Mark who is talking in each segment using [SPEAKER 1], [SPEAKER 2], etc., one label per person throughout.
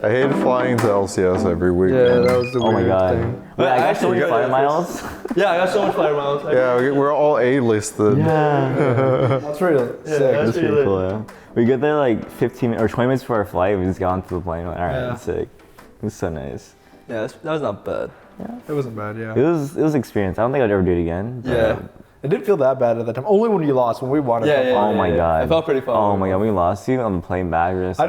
[SPEAKER 1] I hated flying to LCS every week.
[SPEAKER 2] Yeah, that was the
[SPEAKER 3] Oh my
[SPEAKER 2] weird
[SPEAKER 3] god.
[SPEAKER 2] thing.
[SPEAKER 3] Wait, I got so many flyer miles.
[SPEAKER 4] Yeah, I got so much flyer miles.
[SPEAKER 1] Yeah, we're all A-listed.
[SPEAKER 3] Yeah.
[SPEAKER 2] That's pretty sick.
[SPEAKER 4] that's
[SPEAKER 3] That's pretty cool, yeah. We get there like 15 or 20 minutes before our flight. We just got onto the plane. Like, all right,
[SPEAKER 4] Yeah.
[SPEAKER 3] sick. It was so nice.
[SPEAKER 4] Yeah, that was not bad.
[SPEAKER 2] It wasn't bad, yeah.
[SPEAKER 3] It was experience. I don't think I'd ever do it again. but-
[SPEAKER 4] Yeah.
[SPEAKER 2] It didn't feel that bad at the time. Only when you lost. When we won, it felt fine.
[SPEAKER 3] Oh my god.
[SPEAKER 4] It felt pretty fun.
[SPEAKER 3] Oh my god, we lost even on the plane back. We were just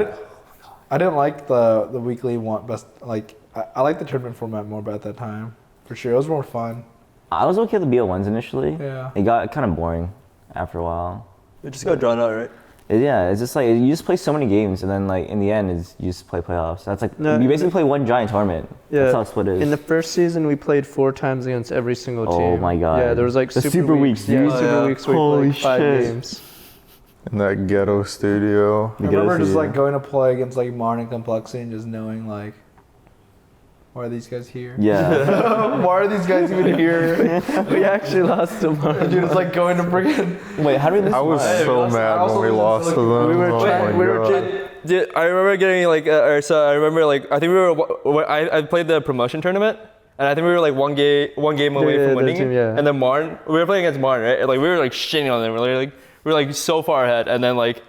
[SPEAKER 2] I didn't like the weekly one best. Like I like the tournament format more, but at that time, for sure, it was more fun.
[SPEAKER 3] I was okay with the BO1s initially.
[SPEAKER 2] Yeah.
[SPEAKER 3] It got kind of boring after a while.
[SPEAKER 4] It just got drawn out, right?
[SPEAKER 3] Yeah, it's just like you just play so many games, and then like in the end, is you just play playoffs. That's like you basically play one giant tournament.
[SPEAKER 5] Yeah.
[SPEAKER 3] That's how split is.
[SPEAKER 5] In the first season, we played 4 times against every single team.
[SPEAKER 3] Oh my god.
[SPEAKER 5] Yeah, there was like
[SPEAKER 3] the super weeks.
[SPEAKER 5] Yeah,
[SPEAKER 3] dude.
[SPEAKER 5] super weeks. We
[SPEAKER 3] Holy
[SPEAKER 5] played 5
[SPEAKER 3] shit.
[SPEAKER 5] games.
[SPEAKER 1] In that ghetto studio.
[SPEAKER 2] I remember just like going to play against like Marn and Complexity and just knowing like, why are these guys here?
[SPEAKER 3] Yeah.
[SPEAKER 2] Why are these guys even here?
[SPEAKER 5] We actually lost to Mark.
[SPEAKER 2] Dude, it's like going to freaking.
[SPEAKER 3] Wait, how do we lose?
[SPEAKER 1] I was so mad when we lost to them.
[SPEAKER 5] We were
[SPEAKER 1] Oh
[SPEAKER 5] trying-
[SPEAKER 1] my
[SPEAKER 5] we were
[SPEAKER 1] God.
[SPEAKER 4] Dude, I remember getting like, so I remember like, I think we were, I played the promotion tournament, and I think we were like one game away
[SPEAKER 5] Yeah,
[SPEAKER 4] from
[SPEAKER 5] the
[SPEAKER 4] winning.
[SPEAKER 5] team, yeah.
[SPEAKER 4] And then Marn, we were playing against Marn, right? And, like we were like shitting on them. We were like so far ahead, and then like,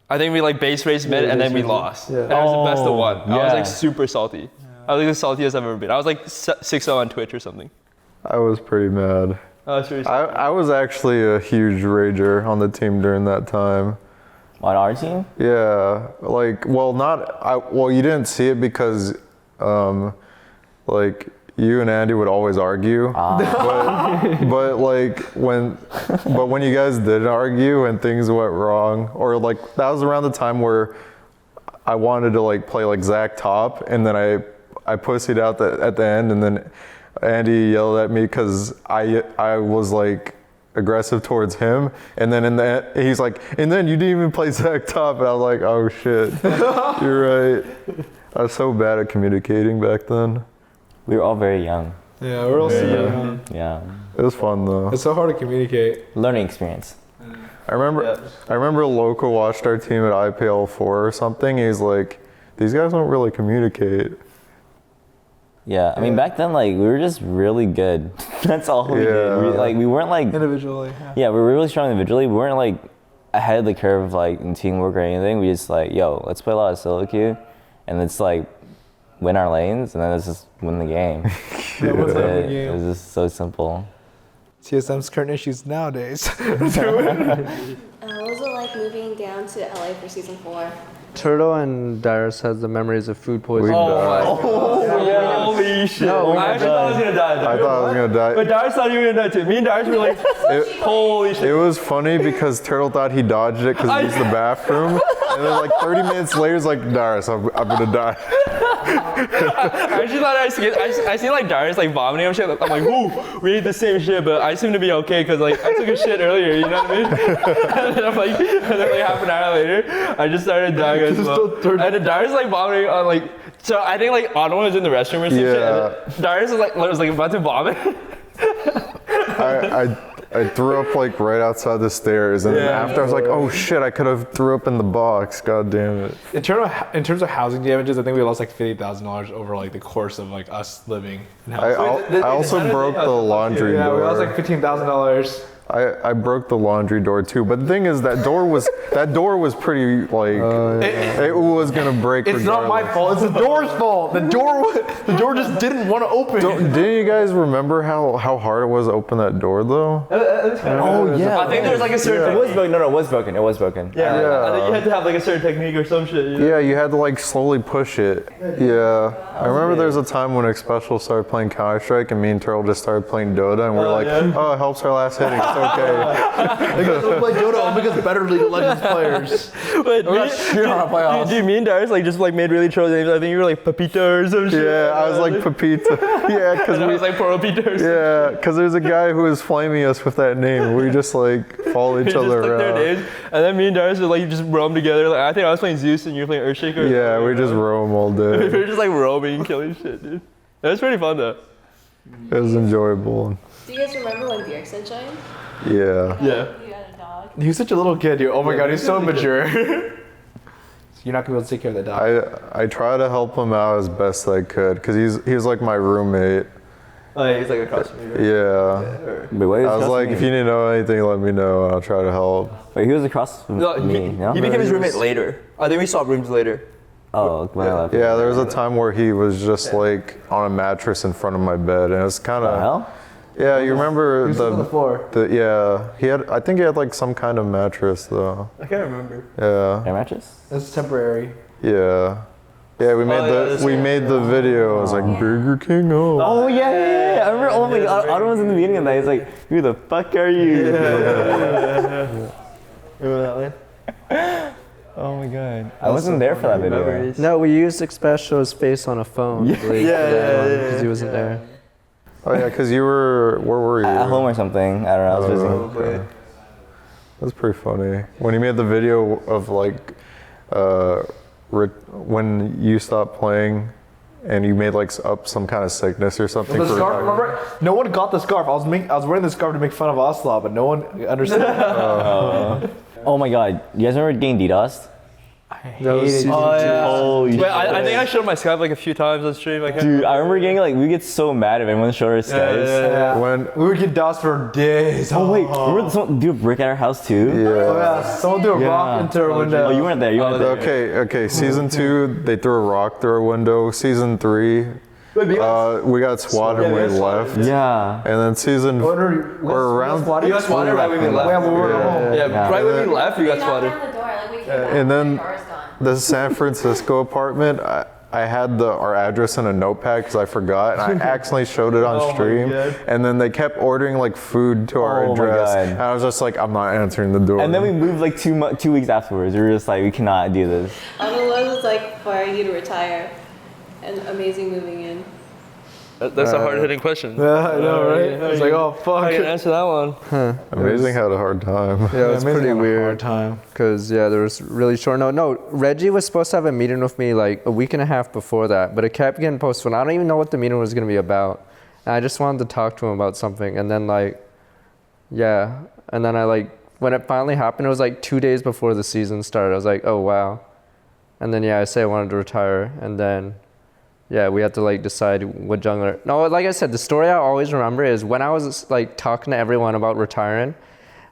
[SPEAKER 4] I think we like base raced mid, and then we lost.
[SPEAKER 5] Yeah.
[SPEAKER 4] And it was the best of one. I was
[SPEAKER 3] yeah.
[SPEAKER 4] like super salty. I was like the saltiest I've ever been. I was like 6-0 on Twitch or something.
[SPEAKER 1] I was pretty mad.
[SPEAKER 4] I was pretty salty.
[SPEAKER 1] I was actually a huge rager on the team during that time.
[SPEAKER 3] On our team?
[SPEAKER 1] Yeah, like, well, you didn't see it because, like, you and Andy would always argue, but when you guys did argue and things went wrong, or like that was around the time where I wanted to like play like Zach top, and then I pussied out at the end, and then Andy yelled at me because I was like aggressive towards him, and then he's like, and then you didn't even play Zach top, and I was like, oh shit, you're right. I was so bad at communicating back then.
[SPEAKER 3] We were all very young.
[SPEAKER 2] Yeah, we're all so young.
[SPEAKER 3] Yeah.
[SPEAKER 1] It was fun though.
[SPEAKER 2] It's so hard to communicate.
[SPEAKER 3] Learning experience.
[SPEAKER 1] I remember Loco watched our team at IPL4 or something. He's like, these guys don't really communicate.
[SPEAKER 3] Yeah, I mean back then like we were just really good. That's all we did. We weren't like
[SPEAKER 2] Individually.
[SPEAKER 3] yeah, we were really strong individually. We weren't like ahead of the curve like in teamwork or anything. We just like, yo, let's play a lot of solo queue, and let's like win our lanes, and then let's just win the game. That was it. It was just so simple.
[SPEAKER 2] TSM's current issues nowadays.
[SPEAKER 6] What was it like moving down to LA for season 4?
[SPEAKER 5] Turtle and Darius has the memories of food poisoning.
[SPEAKER 4] Holy shit.
[SPEAKER 5] No,
[SPEAKER 4] I actually thought I was gonna die.
[SPEAKER 1] I thought I was gonna die.
[SPEAKER 4] But Darius thought you were gonna die too. Me and Darius were like, holy shit.
[SPEAKER 1] It was funny because Turtle thought he dodged it because he used the bathroom, and then like 30 minutes later, he's like, Darius, I'm gonna die.
[SPEAKER 4] I actually thought I seen like Darius like vomiting and shit. I'm like, ooh, we ate the same shit, but I seem to be okay because like I took a shit earlier, you know what I mean? And then half an hour later, I just started dying as well. And then Darius like vomiting on like, so I think like Anwar was in the restroom or some shit. And Darius was like about to vomit.
[SPEAKER 1] I threw up like right outside the stairs, and then after I was like, oh shit, I could have threw up in the box. God damn it.
[SPEAKER 2] In terms of housing damages, I think we lost like $50,000 over like the course of like us living in housing.
[SPEAKER 1] I also broke the laundry
[SPEAKER 2] Yeah,
[SPEAKER 1] door.
[SPEAKER 2] we lost like $15,000.
[SPEAKER 1] I broke the laundry door too, but the thing is that door was pretty like it was gonna break.
[SPEAKER 2] It's not my fault. It's the door's fault. The door just didn't want to open.
[SPEAKER 1] Didn't you guys remember how hard it was to open that door though?
[SPEAKER 3] Oh yeah.
[SPEAKER 4] I think there's like a certain
[SPEAKER 3] It was broken. No, it was broken. It was broken.
[SPEAKER 4] Yeah. I think you had to have like a certain technique or some shit. You know?
[SPEAKER 1] Yeah, you had to like slowly push it. Yeah, I remember there's a time when Xpecial started playing Counter-Strike, and me and Turtle just started playing Dota, and we're like, oh, it helps our last hitting. It's okay.
[SPEAKER 2] They guys don't play Dota because better League of Legends players.
[SPEAKER 4] But dude, me and Darius like just like made really troll names. I think you were like Papita or some shit.
[SPEAKER 1] Yeah, I was like Pepita. Yeah, because
[SPEAKER 4] I was like Poropita or something.
[SPEAKER 1] yeah, because there's a guy who was flaming us with that name. We just like follow each
[SPEAKER 4] Just
[SPEAKER 1] other
[SPEAKER 4] like their
[SPEAKER 1] around.
[SPEAKER 4] names. And then me and Darius would like just roam together. Like I think I was playing Zeus and you were playing Earthshaker.
[SPEAKER 1] Yeah, we just roam all
[SPEAKER 4] We
[SPEAKER 1] day.
[SPEAKER 4] were just like roaming and killing shit, dude. That was pretty fun though.
[SPEAKER 1] It was enjoyable.
[SPEAKER 6] Do you guys remember when Bjergsen joined?
[SPEAKER 1] Yeah.
[SPEAKER 4] Yeah.
[SPEAKER 6] You had a dog.
[SPEAKER 2] He's such a little kid, dude. Oh my god, he's so mature. you're not gonna be able to take care of that dog.
[SPEAKER 1] I try to help him out as best I could because he's like my roommate.
[SPEAKER 4] Oh, yeah, he's like across from you.
[SPEAKER 1] Yeah.
[SPEAKER 3] Wait, wait,
[SPEAKER 1] I was like, if you need to know anything, let me know, and I'll try to help.
[SPEAKER 3] Wait, he was across from me, no?
[SPEAKER 4] He became his roommate later. I think we swapped rooms later.
[SPEAKER 3] Oh, when I left.
[SPEAKER 1] Yeah, there was a time where he was just like on a mattress in front of my bed, and it was kind
[SPEAKER 3] The
[SPEAKER 1] of.
[SPEAKER 3] hell?
[SPEAKER 1] Yeah, you remember
[SPEAKER 2] on the floor.
[SPEAKER 1] I think he had like some kind of mattress though.
[SPEAKER 4] I can't remember.
[SPEAKER 1] Yeah.
[SPEAKER 3] Air mattress?
[SPEAKER 2] That's temporary.
[SPEAKER 1] Yeah. Yeah, we made the video. It was like Burger King.
[SPEAKER 3] Oh yeah. I remember. Oh my God, Otto was in the meeting and he's like, "Who the fuck are you?"
[SPEAKER 4] Remember that one?
[SPEAKER 3] Oh my God. I wasn't there for that video.
[SPEAKER 5] No, we used Expecto's face on a phone.
[SPEAKER 3] Yeah.
[SPEAKER 5] Because he wasn't there.
[SPEAKER 1] Oh yeah, because where were you?
[SPEAKER 3] At home or something. I don't know. I was busy.
[SPEAKER 1] Okay. That's pretty funny. When he made the video of like, when you stopped playing, and you made like up some kind of sickness or something.
[SPEAKER 2] The scarf, remember? No one got the scarf. I was wearing the scarf to make fun of Oslop, but no one understood.
[SPEAKER 3] Oh my God. You guys remember getting DDoSed?
[SPEAKER 5] That was season
[SPEAKER 3] Oh,
[SPEAKER 4] Wait, I think I showed my Skype like a few times on stream.
[SPEAKER 3] Dude, I remember getting like, we get so mad if anyone showed our Skypes.
[SPEAKER 2] Yeah.
[SPEAKER 1] When
[SPEAKER 2] We would get DOS for days.
[SPEAKER 3] Oh wait, remember someone do a brick at our house too?
[SPEAKER 2] Oh yeah, someone threw a rock into our window.
[SPEAKER 3] Oh, you weren't there. You weren't there.
[SPEAKER 1] Okay. Season 2, they threw a rock through a window. Season 3, we got swatted and we left.
[SPEAKER 3] Yeah.
[SPEAKER 1] And then season or around.
[SPEAKER 4] You got swatted right when we left.
[SPEAKER 2] Yeah, when we were home.
[SPEAKER 4] Yeah, right when we left, you got
[SPEAKER 6] We knocked
[SPEAKER 4] swatted.
[SPEAKER 6] down the door, like we came back,
[SPEAKER 1] And then
[SPEAKER 6] the car's gone.
[SPEAKER 1] the San Francisco apartment, I had our address in a notepad because I forgot, and I accidentally showed it on stream. And then they kept ordering like food to our
[SPEAKER 3] Oh my
[SPEAKER 1] address,
[SPEAKER 3] God.
[SPEAKER 1] and I was just like, I'm not answering the door.
[SPEAKER 3] And then we moved like 2 weeks afterwards. We were just like, we cannot do this.
[SPEAKER 6] Otherwise, it's like for you to retire. And amazing moving in.
[SPEAKER 4] That's a hard-hitting question.
[SPEAKER 2] Yeah, I know, right? I was like, oh fuck.
[SPEAKER 4] I can answer that one.
[SPEAKER 1] Amazing had a hard time.
[SPEAKER 5] Yeah, it was
[SPEAKER 2] Amazing
[SPEAKER 5] pretty
[SPEAKER 2] had a
[SPEAKER 5] weird.
[SPEAKER 2] hard time.
[SPEAKER 5] Because, yeah, there was really short. No, Reggie was supposed to have a meeting with me like a week and a half before that, but it kept getting postponed. I don't even know what the meeting was going to be about. And I just wanted to talk to him about something. And then, and then when it finally happened, it was like 2 days before the season started. I was like, oh, wow. And then, I say I wanted to retire. And then, we had to decide what jungler. No, like I said, the story I always remember is when I was talking to everyone about retiring,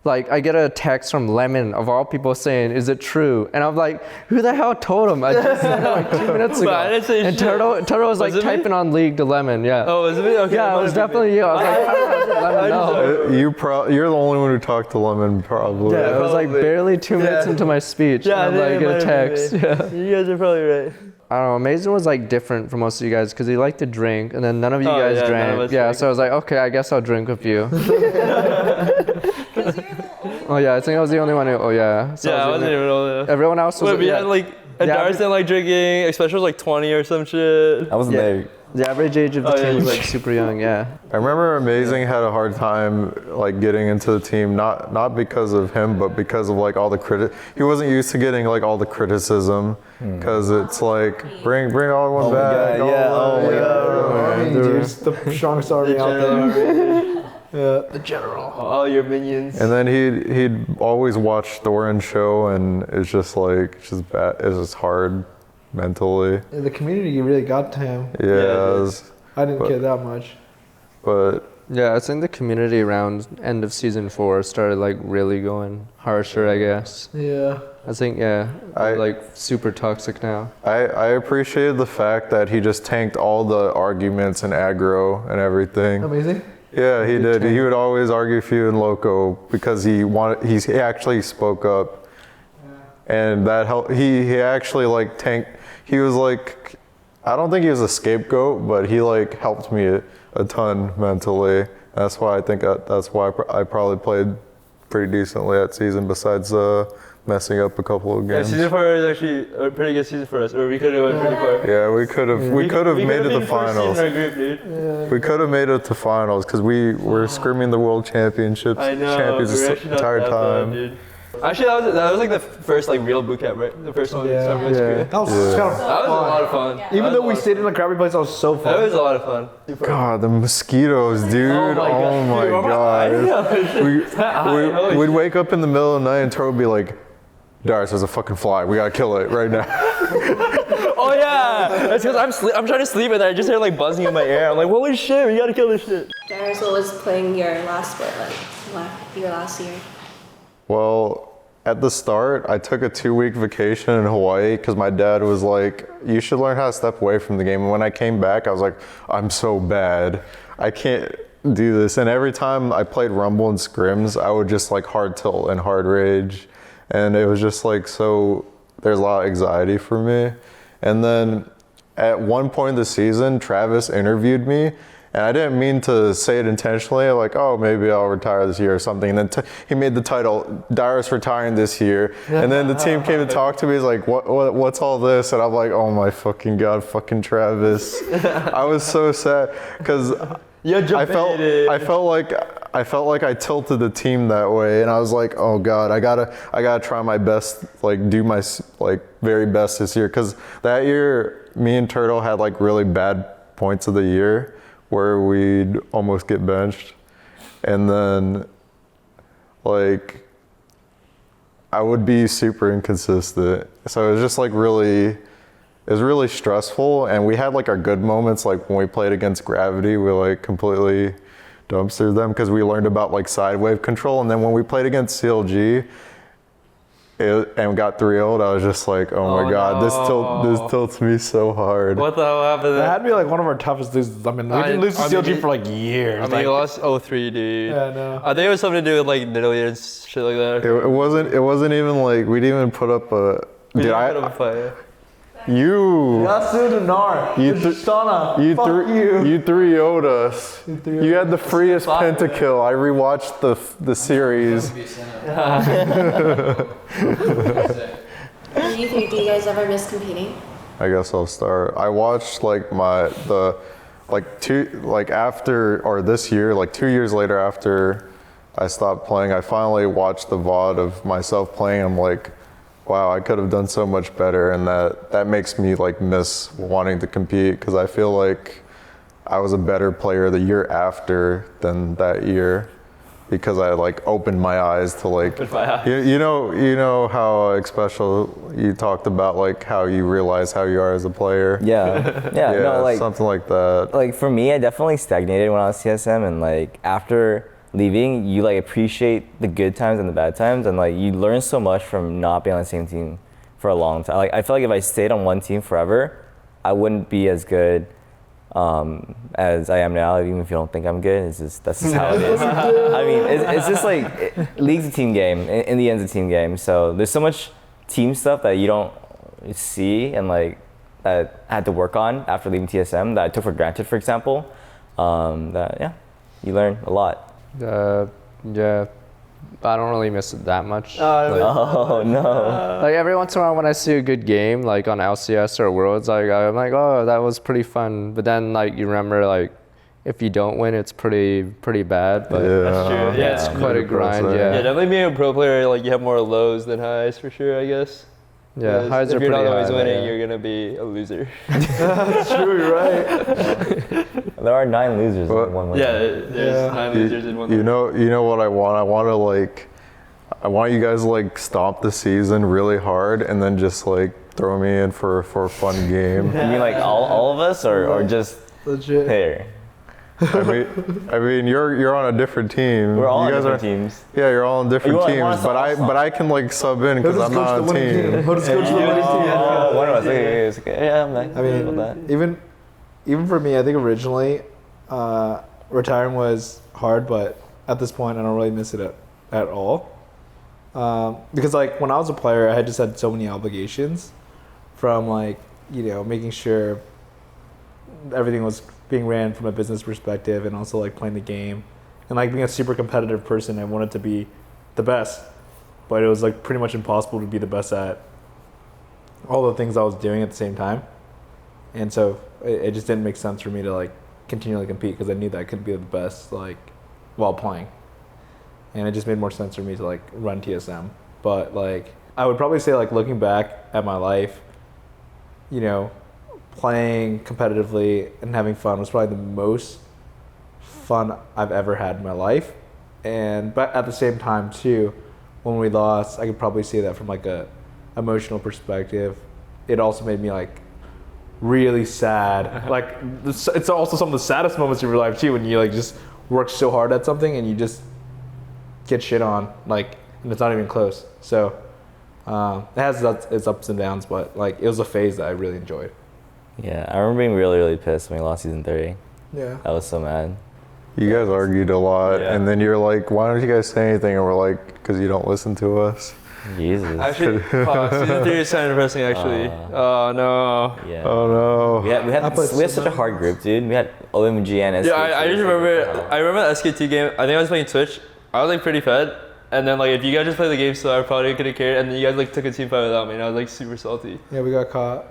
[SPEAKER 5] I get a text from Lemon, of all people, saying, "Is it true?" And I'm like, "Who the hell told him?" I just said it 2 minutes ago.
[SPEAKER 4] But I didn't say
[SPEAKER 5] and
[SPEAKER 4] shit.
[SPEAKER 5] Turtle was
[SPEAKER 4] Was it me?
[SPEAKER 5] typing on League to Lemon, yeah.
[SPEAKER 4] Oh, is it me? Okay.
[SPEAKER 5] Yeah, it was definitely you. I was like, how did Lemon know?
[SPEAKER 1] You're the only one who talked to Lemon, probably.
[SPEAKER 5] Yeah, it was
[SPEAKER 4] Probably.
[SPEAKER 5] barely 2 minutes into my speech.
[SPEAKER 4] Yeah,
[SPEAKER 5] and I get a text. Yeah.
[SPEAKER 4] You guys are probably right.
[SPEAKER 5] I don't know, Mason was different from most of you guys because he liked to drink, and then none of you guys
[SPEAKER 4] yeah, none
[SPEAKER 5] drank.
[SPEAKER 4] of us
[SPEAKER 5] Yeah,
[SPEAKER 4] drank.
[SPEAKER 5] so I was like, okay, I guess I'll drink with you. Oh yeah, I think I was the only one who. Oh yeah. So
[SPEAKER 4] Yeah, I wasn't even old.
[SPEAKER 5] Everyone else was.
[SPEAKER 4] Wait, we had Darius didn't drinking. Especially was 20 or some shit.
[SPEAKER 3] I wasn't there.
[SPEAKER 5] The average age of the
[SPEAKER 4] yeah,
[SPEAKER 5] team was
[SPEAKER 4] you-
[SPEAKER 5] super young. Yeah.
[SPEAKER 1] I remember Amazing had a hard time getting into the team, not because of him, but because of all the he wasn't used to getting all the criticism, because it's bring all one back.
[SPEAKER 3] God, yeah, oh my God.
[SPEAKER 2] Army, dude, it's the strongest army out there. Yeah, the general.
[SPEAKER 4] All your minions.
[SPEAKER 1] And then he'd always watch Thorin's show, and it's just it's just bad. It's just hard mentally.
[SPEAKER 2] Yeah, the community really got to him.
[SPEAKER 1] Yeah, it was-
[SPEAKER 2] I didn't care that much.
[SPEAKER 1] but
[SPEAKER 5] Yeah, I think the community around end of season 4 started really going harsher. I guess.
[SPEAKER 2] Yeah.
[SPEAKER 5] I think super toxic now.
[SPEAKER 1] I appreciated the fact that he just tanked all the arguments and aggro and everything.
[SPEAKER 2] Amazing.
[SPEAKER 1] Yeah, he did. He would always argue with you and Loco because he actually spoke up, and that helped. He actually tanked. He was I don't think he was a scapegoat, but he helped me a ton mentally. That's why I think that's why I probably played pretty decently that season. Besides messing up a couple of
[SPEAKER 4] Yeah,
[SPEAKER 1] games.
[SPEAKER 4] season 4 is actually a pretty good season for us, or we could have went pretty far.
[SPEAKER 1] Yeah, we could have made it to
[SPEAKER 4] been first
[SPEAKER 1] finals.
[SPEAKER 4] in our group, dude.
[SPEAKER 1] We could have made it to finals because we were screaming the world championships
[SPEAKER 4] I know.
[SPEAKER 1] champions
[SPEAKER 4] we're
[SPEAKER 1] the
[SPEAKER 4] actually not
[SPEAKER 1] entire
[SPEAKER 4] that
[SPEAKER 1] time.
[SPEAKER 4] bad, dude. Actually, that was the first real boot camp, right? The first one.
[SPEAKER 2] Yeah.
[SPEAKER 4] So much
[SPEAKER 5] Yeah.
[SPEAKER 2] That was kind of
[SPEAKER 4] That was a lot of fun.
[SPEAKER 6] Yeah.
[SPEAKER 2] Even
[SPEAKER 4] That
[SPEAKER 2] though
[SPEAKER 4] was
[SPEAKER 2] we
[SPEAKER 4] a lot
[SPEAKER 2] stayed in a crappy place, that was so
[SPEAKER 4] of fun. That
[SPEAKER 2] fun.
[SPEAKER 4] was a lot of fun. Super.
[SPEAKER 1] God, the mosquitoes, dude. Oh my
[SPEAKER 4] Dude,
[SPEAKER 1] God. We'd wake up in the middle of the night and Toro would be like, Darius, there's a fucking fly. We gotta kill it right now.
[SPEAKER 4] Oh yeah, that's because I'm trying to sleep and I just hear like buzzing in my ear. I'm like, holy shit, we gotta kill this shit.
[SPEAKER 6] Darius, what was playing your last sport your last year?
[SPEAKER 1] Well, at the start, I took a 2-week vacation in Hawaii because my dad was like, you should learn how to step away from the game. And when I came back, I was like, I'm so bad. I can't do this. And every time I played Rumble and scrims, I would just like hard tilt and hard rage. And it was just like, so there's a lot of anxiety for me. And then at one point in the season, Travis interviewed me. And I didn't mean to say it intentionally, like, oh, maybe I'll retire this year or something. And then he made the title, Darius retiring this year. And then the team came to talk to me, he's like, what's all this? And I'm like, oh my fucking God, fucking Travis. I was so sad because I felt like I tilted the team that way. And I was like, oh God, I gotta try my best, like do my like very best this year. Cause that year, me and Turtle had like really bad points of the year, where we'd almost get benched. And then like I would be super inconsistent. So it was just like it was really stressful. And we had like our good moments, like when we played against Gravity, we like completely dumpstered them because we learned about like side wave control. And then when we played against CLG and got 3-0'd, I was just like, oh my God,
[SPEAKER 4] no.
[SPEAKER 1] this tilts me so hard.
[SPEAKER 4] What the hell happened?
[SPEAKER 2] That had to be like one of our toughest loses. I mean, we didn't lose to CLG for like years.
[SPEAKER 4] I mean,
[SPEAKER 2] like,
[SPEAKER 4] you lost 0-3, dude.
[SPEAKER 2] Yeah, I know.
[SPEAKER 4] I think it was something to do with like Nidalee and shit like that.
[SPEAKER 1] It wasn't even like we didn't even put up a.
[SPEAKER 4] We
[SPEAKER 1] Dude,
[SPEAKER 4] didn't put up a fight.
[SPEAKER 1] you
[SPEAKER 2] You
[SPEAKER 1] 3-0'd us. You had the freest pentakill. I rewatched the series.
[SPEAKER 6] Do you guys ever miss competing?
[SPEAKER 1] I guess I'll start. I watched like this year, like 2 years later after I stopped playing, I finally watched the VOD of myself playing. I'm like, wow, I could have done so much better, and that makes me like miss wanting to compete because I feel like I was a better player the year after than that year because I like opened my eyes to like you know how like special you talked about like how you realize how you are as a player.
[SPEAKER 3] Yeah,
[SPEAKER 1] Yeah,
[SPEAKER 3] no, like
[SPEAKER 1] something like that.
[SPEAKER 3] like for me, I definitely stagnated when I was TSM, and like after leaving, you like appreciate the good times and the bad times, and like you learn so much from not being on the same team for a long time. Like I feel like if I stayed on one team forever, I wouldn't be as good as I am now. Even if you don't think I'm good, that's just how it is. I mean, it's just like league's a team game. In the end, it's a team game. So there's so much team stuff that you don't see, and like that I had to work on after leaving TSM that I took for granted. For example, you learn a lot.
[SPEAKER 5] Yeah, I don't really miss it that much.
[SPEAKER 3] Oh no!
[SPEAKER 5] Like every once in a while when I see a good game, like on LCS or Worlds, like I'm like, oh, that was pretty fun. But then like you remember, like if you don't win, it's pretty bad. But
[SPEAKER 4] That's true. Yeah,
[SPEAKER 5] it's quite a grind.
[SPEAKER 1] Yeah.
[SPEAKER 5] Yeah,
[SPEAKER 4] definitely being a pro player, like you have more lows than highs for sure, I guess.
[SPEAKER 5] yeah. Highs
[SPEAKER 4] If
[SPEAKER 5] are
[SPEAKER 4] you're
[SPEAKER 5] pretty
[SPEAKER 4] not always
[SPEAKER 5] high,
[SPEAKER 4] winning,
[SPEAKER 5] yeah.
[SPEAKER 4] you're gonna be a loser.
[SPEAKER 2] That's true, you're right.
[SPEAKER 3] There are 9 losers and 1 winner.
[SPEAKER 4] Yeah, there's 9 losers in one.
[SPEAKER 1] You know what I want? I want you guys to like stomp the season really hard and then just like throw me in for a fun game.
[SPEAKER 3] You mean like all of us, or just
[SPEAKER 2] Legit.
[SPEAKER 3] here?
[SPEAKER 1] I mean, you're on a different team.
[SPEAKER 3] We're all
[SPEAKER 1] you
[SPEAKER 3] on
[SPEAKER 1] guys
[SPEAKER 3] different teams.
[SPEAKER 1] Yeah, you're all on different
[SPEAKER 3] You want
[SPEAKER 1] teams,
[SPEAKER 3] us to all stop?
[SPEAKER 1] but I can like sub in because I'm not on a team.
[SPEAKER 2] He'll just coach the winning team.
[SPEAKER 3] Oh, one of us. Okay. Yeah, I'm like,
[SPEAKER 2] I mean,
[SPEAKER 3] about that.
[SPEAKER 2] even for me, I think originally retiring was hard, but at this point, I don't really miss it at all. Because like when I was a player, I just had so many obligations from like, making sure everything was being ran from a business perspective and also like playing the game and like being a super competitive person. I wanted to be the best, but it was like pretty much impossible to be the best at all the things I was doing at the same time. And so it just didn't make sense for me to like continually compete because I knew that I couldn't be the best like while playing. And it just made more sense for me to like run TSM. But like I would probably say like looking back at my life, playing competitively and having fun was probably the most fun I've ever had in my life. But at the same time too, when we lost, I could probably see that from like a emotional perspective. It also made me like really sad. Like it's also some of the saddest moments of your life too, when you like just work so hard at something and you just get shit on, like, and it's not even close. So it has its ups and downs, but like it was a phase that I really enjoyed.
[SPEAKER 3] Yeah, I remember being really, really pissed when we lost season 3.
[SPEAKER 2] Yeah.
[SPEAKER 3] I was so mad.
[SPEAKER 1] You guys argued a lot,
[SPEAKER 4] Yeah.
[SPEAKER 1] and then you're like, "Why don't you guys say anything?" And we're like, "Because you don't listen to us."
[SPEAKER 3] Jesus.
[SPEAKER 4] Actually, season 3 is kind of depressing, actually. Oh, no.
[SPEAKER 3] Yeah.
[SPEAKER 1] Oh no.
[SPEAKER 3] We had such a hard group, dude. We had OMG and SKT.
[SPEAKER 4] Yeah, I just remember, I remember the SKT game. I think I was playing Twitch. I was like pretty fed. And then like if you guys just played the game so I probably could have cared. And then you guys like took a team fight without me and I was like super salty.
[SPEAKER 2] Yeah, we got caught.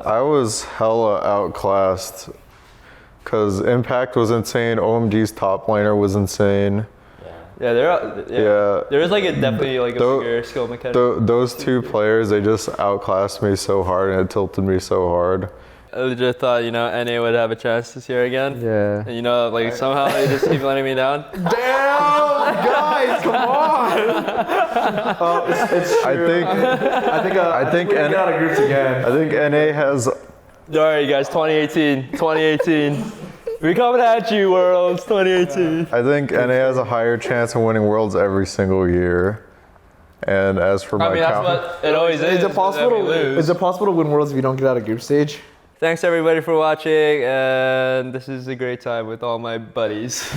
[SPEAKER 1] I was hella outclassed because Impact was insane. OMG's top laner was insane.
[SPEAKER 4] Yeah,
[SPEAKER 1] Yeah.
[SPEAKER 4] there was like definitely like a bigger skill mechanic.
[SPEAKER 1] Those two players, they just outclassed me so hard, and it tilted me so hard.
[SPEAKER 4] I legit thought, you know, NA would have a chance this year again.
[SPEAKER 5] Yeah.
[SPEAKER 4] And you know, like somehow they just keep letting me down.
[SPEAKER 2] Damn, guys, come on! Oh, it's true. I think we got a group again.
[SPEAKER 1] I think NA has.
[SPEAKER 4] Alright guys, 2018. We coming at you, Worlds, 2018.
[SPEAKER 1] I think NA has a higher chance of winning Worlds every single year. And as for my
[SPEAKER 4] I mean, that's what it always is.
[SPEAKER 2] Is it possible
[SPEAKER 4] that we
[SPEAKER 2] to
[SPEAKER 4] lose.
[SPEAKER 2] is it possible to win Worlds if you don't get out of group stage?
[SPEAKER 4] Thanks everybody for watching, and this is a great time with all my buddies.